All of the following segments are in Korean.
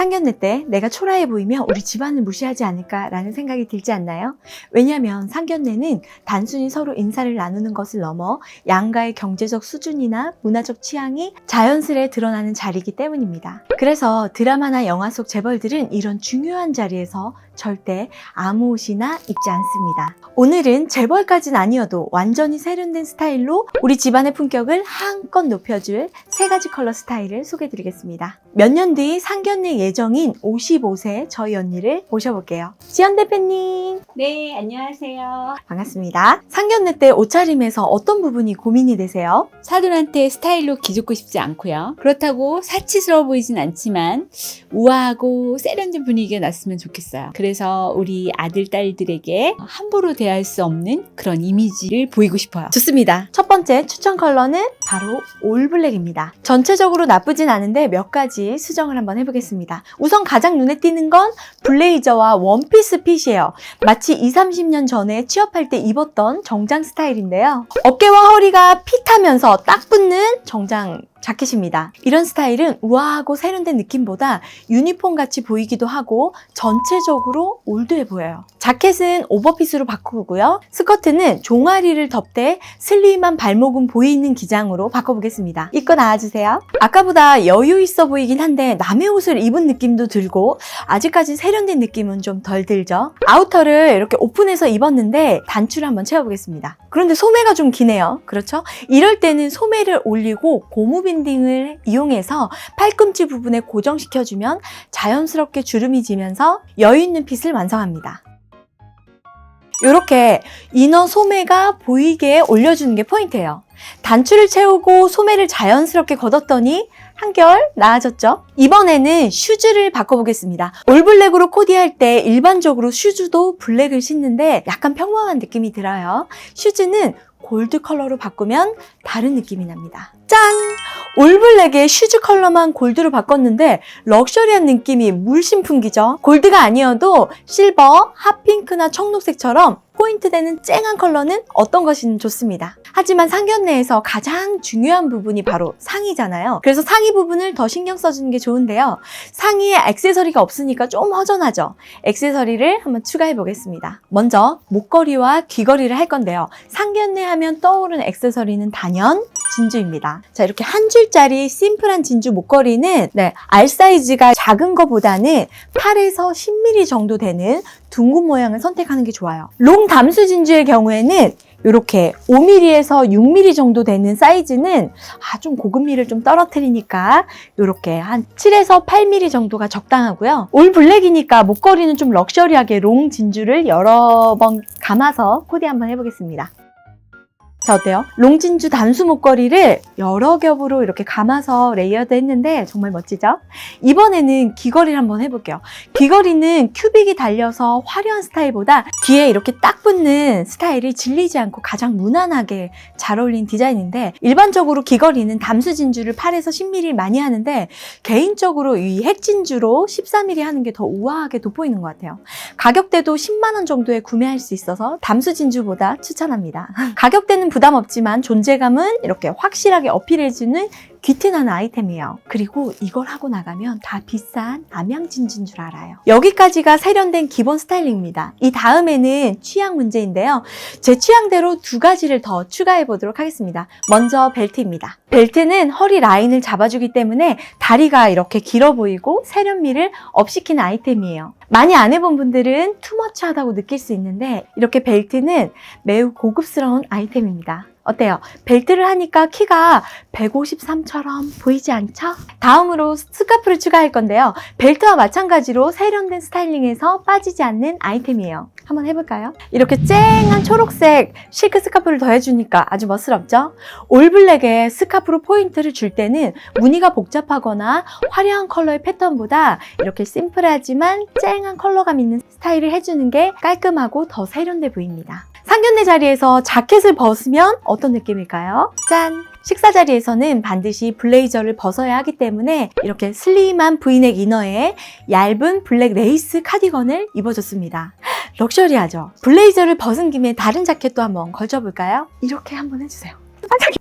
상견례 때 내가 초라해 보이면 우리 집안을 무시하지 않을까라는 생각이 들지 않나요? 왜냐하면 상견례는 단순히 서로 인사를 나누는 것을 넘어 양가의 경제적 수준이나 문화적 취향이 자연스레 드러나는 자리이기 때문입니다. 그래서 드라마나 영화 속 재벌들은 이런 중요한 자리에서 절대 아무 옷이나 입지 않습니다. 오늘은 재벌까지는 아니어도 완전히 세련된 스타일로 우리 집안의 품격을 한껏 높여줄 3가지 컬러 스타일을 소개해드리겠습니다. 몇 년 뒤 상견례 예정인 55세 저희 언니를 모셔볼게요. 지연 대표님. 네, 안녕하세요. 반갑습니다. 상견례 때 옷차림에서 어떤 부분이 고민이 되세요? 사돈한테 스타일로 기죽고 싶지 않고요. 그렇다고 사치스러워 보이진 않지만 우아하고 세련된 분위기가 났으면 좋겠어요. 그래서 우리 아들, 딸들에게 함부로 대할 수 없는 그런 이미지를 보이고 싶어요. 좋습니다. 첫 번째 추천 컬러는 바로 올블랙입니다. 전체적으로 나쁘진 않은데 몇 가지 수정을 한번 해보겠습니다. 우선 가장 눈에 띄는 건 블레이저와 원피스 핏이에요. 마치 20, 30년 전에 취업할 때 입었던 정장 스타일인데요. 어깨와 허리가 핏하면서 딱 붙는 정장 자켓입니다. 이런 스타일은 우아하고 세련된 느낌보다 유니폼 같이 보이기도 하고 전체적으로 올드해 보여요. 자켓은 오버핏으로 바꾸고요. 스커트는 종아리를 덮되 슬림한 발목은 보이는 기장으로 바꿔보겠습니다. 입고 나와주세요. 아까보다 여유 있어 보이긴 한데 남의 옷을 입은 느낌도 들고 아직까지 세련된 느낌은 좀 덜 들죠. 아우터를 이렇게 오픈해서 입었는데 단추를 한번 채워보겠습니다. 그런데 소매가 좀 기네요. 그렇죠? 이럴 때는 소매를 올리고 고무 밴딩을 이용해서 팔꿈치 부분에 고정시켜주면 자연스럽게 주름이 지면서 여유 있는 핏을 완성합니다. 이렇게 이너 소매가 보이게 올려주는 게 포인트예요. 단추를 채우고 소매를 자연스럽게 걷었더니 한결 나아졌죠? 이번에는 슈즈를 바꿔보겠습니다. 올블랙으로 코디할 때 일반적으로 슈즈도 블랙을 신는데 약간 평범한 느낌이 들어요. 슈즈는 골드 컬러로 바꾸면 다른 느낌이 납니다. 짠! 올블랙에 슈즈 컬러만 골드로 바꿨는데 럭셔리한 느낌이 물씬 풍기죠? 골드가 아니어도 실버, 핫핑크나 청록색처럼 포인트 되는 쨍한 컬러는 어떤 것이든 좋습니다. 하지만 상견례에서 가장 중요한 부분이 바로 상의잖아요. 그래서 상의 부분을 더 신경 써주는 게 좋은데요. 상의에 액세서리가 없으니까 좀 허전하죠. 액세서리를 한번 추가해 보겠습니다. 먼저 목걸이와 귀걸이를 할 건데요. 상견례 하면 떠오르는 액세서리는 단연 진주입니다. 자, 이렇게 한 줄짜리 심플한 진주 목걸이는 알 사이즈가 작은 것보다는 8에서 10mm 정도 되는 둥근 모양을 선택하는 게 좋아요. 롱 담수 진주의 경우에는 이렇게 5mm에서 6mm 정도 되는 사이즈는 좀 고급미를 좀 떨어뜨리니까 이렇게 한 7에서 8mm 정도가 적당하고요. 올 블랙이니까 목걸이는 좀 럭셔리하게 롱 진주를 여러 번 감아서 코디 한번 해보겠습니다. 자, 어때요? 롱진주 단수 목걸이를 여러 겹으로 이렇게 감아서 레이어드 했는데 정말 멋지죠? 이번에는 귀걸이를 한번 해볼게요. 귀걸이는 큐빅이 달려서 화려한 스타일보다 귀에 이렇게 딱 붙는 스타일이 질리지 않고 가장 무난하게 잘 어울리는 디자인인데 일반적으로 귀걸이는 담수 진주를 8에서 10mm 많이 하는데 개인적으로 이 핵진주로 14mm 하는 게 더 우아하게 돋보이는 것 같아요. 가격대도 10만 원 정도에 구매할 수 있어서 담수 진주보다 추천합니다. 가격대는 부담 없지만 존재감은 이렇게 확실하게 어필해주는 귀티나는 아이템이에요. 그리고 이걸 하고 나가면 다 비싼 남양진주인 줄 알아요. 여기까지가 세련된 기본 스타일링입니다. 이 다음에는 취향 문제인데요. 제 취향대로 2가지를 더 추가해 보도록 하겠습니다. 먼저 벨트입니다. 벨트는 허리 라인을 잡아주기 때문에 다리가 이렇게 길어 보이고 세련미를 업시키는 아이템이에요. 많이 안 해본 분들은 투머치하다고 느낄 수 있는데 이렇게 벨트는 매우 고급스러운 아이템입니다. 어때요? 벨트를 하니까 키가 153처럼 보이지 않죠? 다음으로 스카프를 추가할 건데요. 벨트와 마찬가지로 세련된 스타일링에서 빠지지 않는 아이템이에요. 한번 해볼까요? 이렇게 쨍한 초록색 실크 스카프를 더해주니까 아주 멋스럽죠? 올블랙에 스카프로 포인트를 줄 때는 무늬가 복잡하거나 화려한 컬러의 패턴보다 이렇게 심플하지만 쨍한 컬러감 있는 스타일을 해주는 게 깔끔하고 더 세련돼 보입니다. 상견례 자리에서 자켓을 벗으면 어떤 느낌일까요? 짠! 식사 자리에서는 반드시 블레이저를 벗어야 하기 때문에 이렇게 슬림한 브이넥 이너에 얇은 블랙 레이스 카디건을 입어줬습니다. 럭셔리하죠? 블레이저를 벗은 김에 다른 자켓도 한번 걸쳐볼까요? 이렇게 한번 해주세요. 반짝이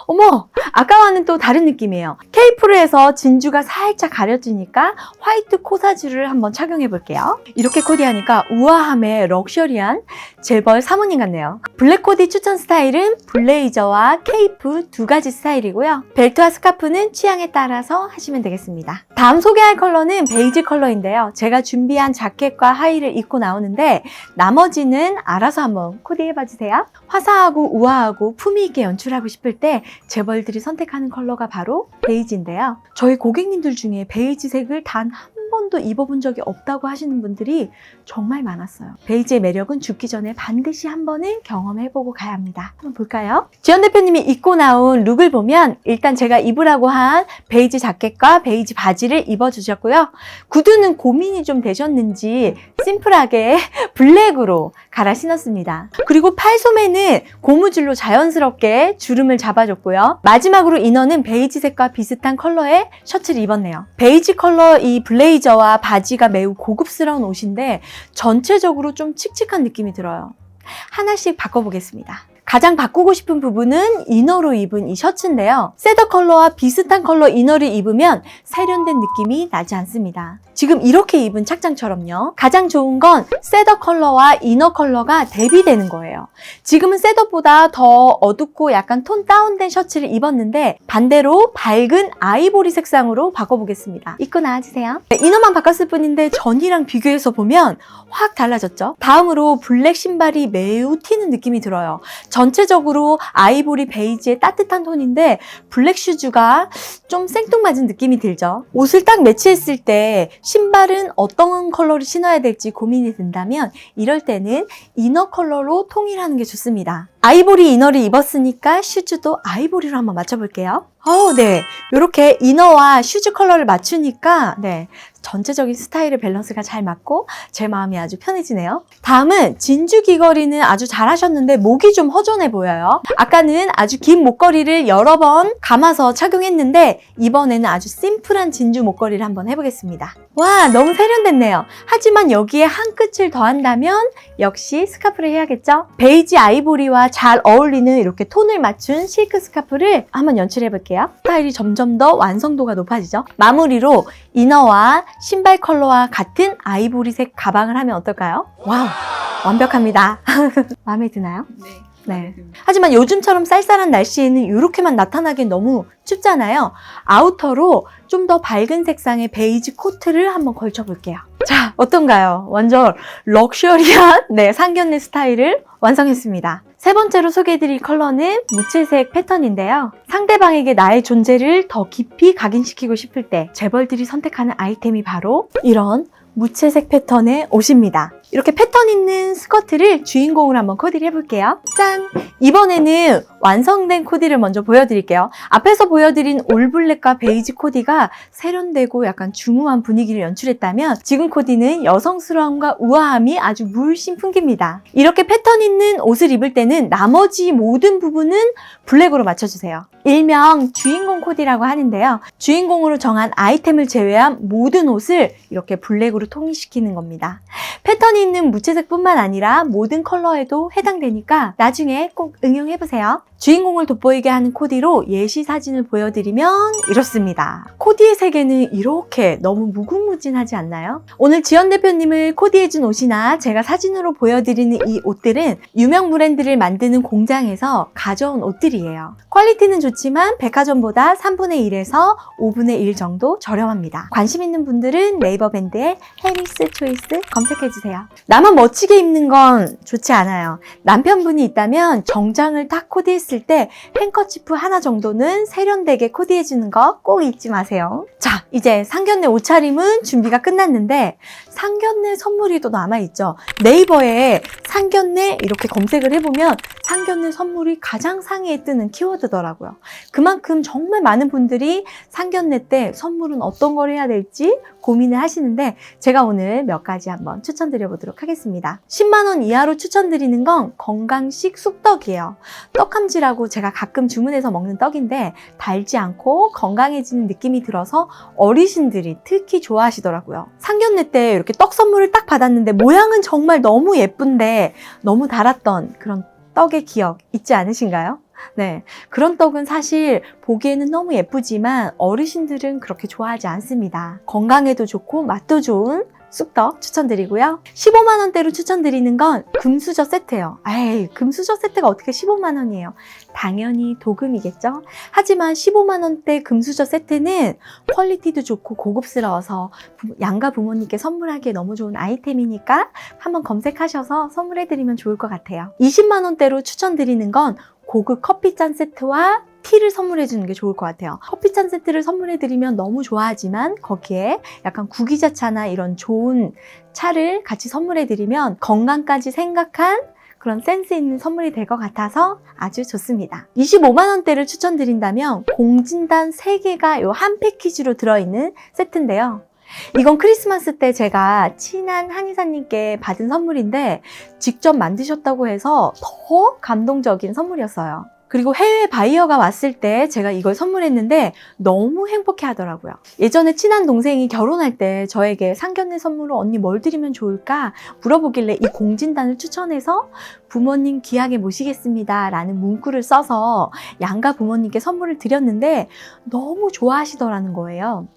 어머, 아까와는 또 다른 느낌이에요. 케이프로에서 진주가 살짝 가려지니까 화이트 코사지를 한번 착용해 볼게요. 이렇게 코디하니까 우아함에 럭셔리한 재벌 사모님 같네요. 블랙 코디 추천 스타일은 블레이저와 케이프 두 가지 스타일이고요. 벨트와 스카프는 취향에 따라서 하시면 되겠습니다. 다음 소개할 컬러는 베이지 컬러인데요. 제가 준비한 자켓과 하의를 입고 나오는데 나머지는 알아서 한번 코디해 봐주세요. 화사하고 우아하고 품위 있게 연출하고 싶을 때 재벌들이 선택하는 컬러가 바로 베이지인데요. 저희 고객님들 중에 베이지색을 단 한 번도 입어본 적이 없다고 하시는 분들이 정말 많았어요. 베이지의 매력은 죽기 전에 반드시 한 번은 경험해보고 가야 합니다. 한번 볼까요? 지연 대표님이 입고 나온 룩을 보면 일단 제가 입으라고 한 베이지 자켓과 베이지 바지를 입어주셨고요. 구두는 고민이 좀 되셨는지 심플하게 블랙으로 갈아 신었습니다. 그리고 팔소매는 고무줄로 자연스럽게 주름을 잡아줬고요. 마지막으로 이너는 베이지색과 비슷한 컬러의 셔츠를 입었네요. 베이지 컬러 이 블레이저와 바지가 매우 고급스러운 옷인데 전체적으로 좀 칙칙한 느낌이 들어요. 하나씩 바꿔보겠습니다. 가장 바꾸고 싶은 부분은 이너로 입은 이 셔츠인데요. 셋더 컬러와 비슷한 컬러 이너를 입으면 세련된 느낌이 나지 않습니다. 지금 이렇게 입은 착장처럼요. 가장 좋은 건 셋더 컬러와 이너 컬러가 대비되는 거예요. 지금은 셋더보다 더 어둡고 약간 톤 다운된 셔츠를 입었는데 반대로 밝은 아이보리 색상으로 바꿔보겠습니다. 입고 나와주세요. 이너만 바꿨을 뿐인데 전이랑 비교해서 보면 확 달라졌죠? 다음으로 블랙 신발이 매우 튀는 느낌이 들어요. 전체적으로 아이보리 베이지의 따뜻한 톤인데 블랙 슈즈가 좀 생뚱맞은 느낌이 들죠. 옷을 딱 매치했을 때 신발은 어떤 컬러를 신어야 될지 고민이 든다면 이럴 때는 이너 컬러로 통일하는 게 좋습니다. 아이보리 이너를 입었으니까 슈즈도 아이보리로 한번 맞춰볼게요. 네. 이렇게 이너와 슈즈 컬러를 맞추니까 네. 전체적인 스타일의 밸런스가 잘 맞고 제 마음이 아주 편해지네요. 다음은 진주 귀걸이는 아주 잘하셨는데 목이 좀 허전해 보여요. 아까는 아주 긴 목걸이를 여러 번 감아서 착용했는데 이번에는 아주 심플한 진주 목걸이를 한번 해보겠습니다. 와, 너무 세련됐네요. 하지만 여기에 한 끗을 더한다면 역시 스카프를 해야겠죠? 베이지 아이보리와 잘 어울리는 이렇게 톤을 맞춘 실크 스카프를 한번 연출해볼게요. 스타일이 점점 더 완성도가 높아지죠? 마무리로 이너와 신발 컬러와 같은 아이보리색 가방을 하면 어떨까요? 와우, 완벽합니다. 마음에 드나요? 네. 하지만 요즘처럼 쌀쌀한 날씨에는 이렇게만 나타나기엔 너무 춥잖아요. 아우터로 좀 더 밝은 색상의 베이지 코트를 한번 걸쳐볼게요. 자, 어떤가요? 완전 럭셔리한 상견례 스타일을 완성했습니다. 세 번째로 소개해드릴 컬러는 무채색 패턴인데요. 상대방에게 나의 존재를 더 깊이 각인시키고 싶을 때 재벌들이 선택하는 아이템이 바로 이런 무채색 패턴의 옷입니다. 이렇게 패턴 있는 스커트를 주인공으로 한번 코디를 해볼게요. 짠! 이번에는 완성된 코디를 먼저 보여드릴게요. 앞에서 보여드린 올블랙과 베이지 코디가 세련되고 약간 중후한 분위기를 연출했다면 지금 코디는 여성스러움과 우아함이 아주 물씬 풍깁니다. 이렇게 패턴 있는 옷을 입을 때는 나머지 모든 부분은 블랙으로 맞춰주세요. 일명 주인공 코디라고 하는데요. 주인공으로 정한 아이템을 제외한 모든 옷을 이렇게 블랙으로 통일시키는 겁니다. 패턴이 있는 무채색뿐만 아니라 모든 컬러에도 해당되니까 나중에 꼭 응용해보세요. 주인공을 돋보이게 하는 코디로 예시 사진을 보여드리면 이렇습니다. 코디의 세계는 이렇게 너무 무궁무진하지 않나요? 오늘 지연 대표님을 코디해준 옷이나 제가 사진으로 보여드리는 이 옷들은 유명 브랜드를 만드는 공장에서 가져온 옷들이에요. 퀄리티는 좋지만 백화점보다 3분의 1에서 5분의 1 정도 저렴합니다. 관심 있는 분들은 네이버 밴드에 해리스 초이스 검색해주세요. 나만 멋지게 입는 건 좋지 않아요. 남편분이 있다면 정장을 딱 코디했을 때 행커치프 하나 정도는 세련되게 코디해주는 거 꼭 잊지 마세요. 자, 이제 상견례 옷차림은 준비가 끝났는데 상견례 선물이 또 남아있죠. 네이버에 상견례 이렇게 검색을 해보면 상견례 선물이 가장 상위에 뜨는 키워드더라고요. 그만큼 정말 많은 분들이 상견례 때 선물은 어떤 걸 해야 될지 고민을 하시는데 제가 오늘 몇 가지 한번 추천드려보도록 하겠습니다. 10만 원 이하로 추천드리는 건 건강식 쑥떡이에요. 떡함지라고 제가 가끔 주문해서 먹는 떡인데 달지 않고 건강해지는 느낌이 들어서 어르신들이 특히 좋아하시더라고요. 상견례 때 이렇게 떡 선물을 딱 받았는데 모양은 정말 너무 예쁜데 너무 달았던 그런 떡의 기억 잊지 않으신가요? 네, 그런 떡은 사실 보기에는 너무 예쁘지만 어르신들은 그렇게 좋아하지 않습니다. 건강에도 좋고 맛도 좋은 쑥떡 추천드리고요. 15만 원대로 추천드리는 건 금수저 세트예요. 에이, 금수저 세트가 어떻게 15만 원이에요? 당연히 도금이겠죠? 하지만 15만 원대 금수저 세트는 퀄리티도 좋고 고급스러워서 양가 부모님께 선물하기에 너무 좋은 아이템이니까 한번 검색하셔서 선물해드리면 좋을 것 같아요. 20만 원대로 추천드리는 건 고급 커피잔 세트와 티를 선물해 주는 게 좋을 것 같아요. 커피잔 세트를 선물해 드리면 너무 좋아하지만 거기에 약간 구기자차나 이런 좋은 차를 같이 선물해 드리면 건강까지 생각한 그런 센스 있는 선물이 될 것 같아서 아주 좋습니다. 25만 원대를 추천드린다면 공진단 3개가 요 한 패키지로 들어있는 세트인데요. 이건 크리스마스 때 제가 친한 한의사님께 받은 선물인데 직접 만드셨다고 해서 더 감동적인 선물이었어요. 그리고 해외 바이어가 왔을 때 제가 이걸 선물했는데 너무 행복해 하더라고요. 예전에 친한 동생이 결혼할 때 저에게 상견례 선물로 언니 뭘 드리면 좋을까 물어보길래 이 공진단을 추천해서 부모님 귀하게 모시겠습니다 라는 문구를 써서 양가 부모님께 선물을 드렸는데 너무 좋아하시더라는 거예요.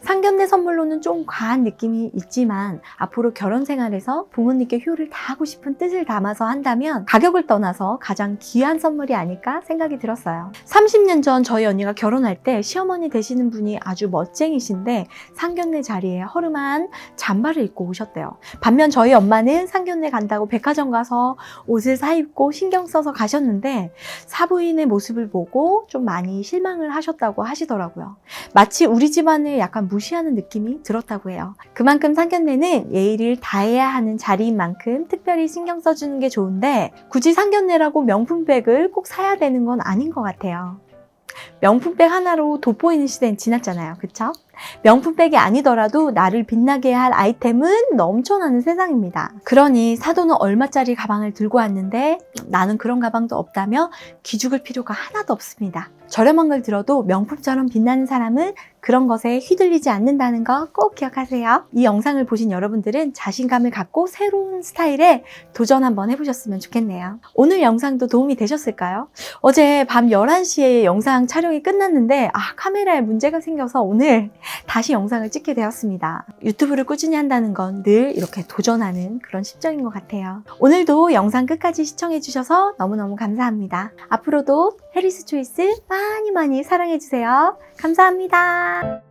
상견례 선물로는 좀 과한 느낌이 있지만 앞으로 결혼 생활에서 부모님께 효를 다하고 싶은 뜻을 담아서 한다면 가격을 떠나서 가장 귀한 선물이 아닐까 생각이 들었어요. 30년 전 저희 언니가 결혼할 때 시어머니 되시는 분이 아주 멋쟁이신데 상견례 자리에 허름한 잠바를 입고 오셨대요. 반면 저희 엄마는 상견례 간다고 백화점 가서 옷을 사입고 신경 써서 가셨는데 사부인의 모습을 보고 좀 많이 실망을 하셨다고 하시더라고요. 마치 우리 집안을 약간 무시하는 느낌이 들었다고 해요. 그만큼 상견례는 예의를 다해야 하는 자리인 만큼 특별히 신경 써주는 게 좋은데 굳이 상견례라고 명품백을 꼭 사야 되는 건 아닌 것 같아요. 명품백 하나로 돋보이는 시대는 지났잖아요. 그쵸? 명품백이 아니더라도 나를 빛나게 할 아이템은 넘쳐나는 세상입니다. 그러니 사도는 얼마짜리 가방을 들고 왔는데 나는 그런 가방도 없다며 기죽을 필요가 하나도 없습니다. 저렴한 걸 들어도 명품처럼 빛나는 사람은 그런 것에 휘둘리지 않는다는 거 꼭 기억하세요. 이 영상을 보신 여러분들은 자신감을 갖고 새로운 스타일에 도전 한번 해보셨으면 좋겠네요. 오늘 영상도 도움이 되셨을까요? 어제 밤 11시에 영상 촬영이 끝났는데 카메라에 문제가 생겨서 오늘 다시 영상을 찍게 되었습니다. 유튜브를 꾸준히 한다는 건 늘 이렇게 도전하는 그런 심정인 것 같아요. 오늘도 영상 끝까지 시청해주셔서 너무너무 감사합니다. 앞으로도 해리스 초이스 많이 사랑해주세요. 감사합니다.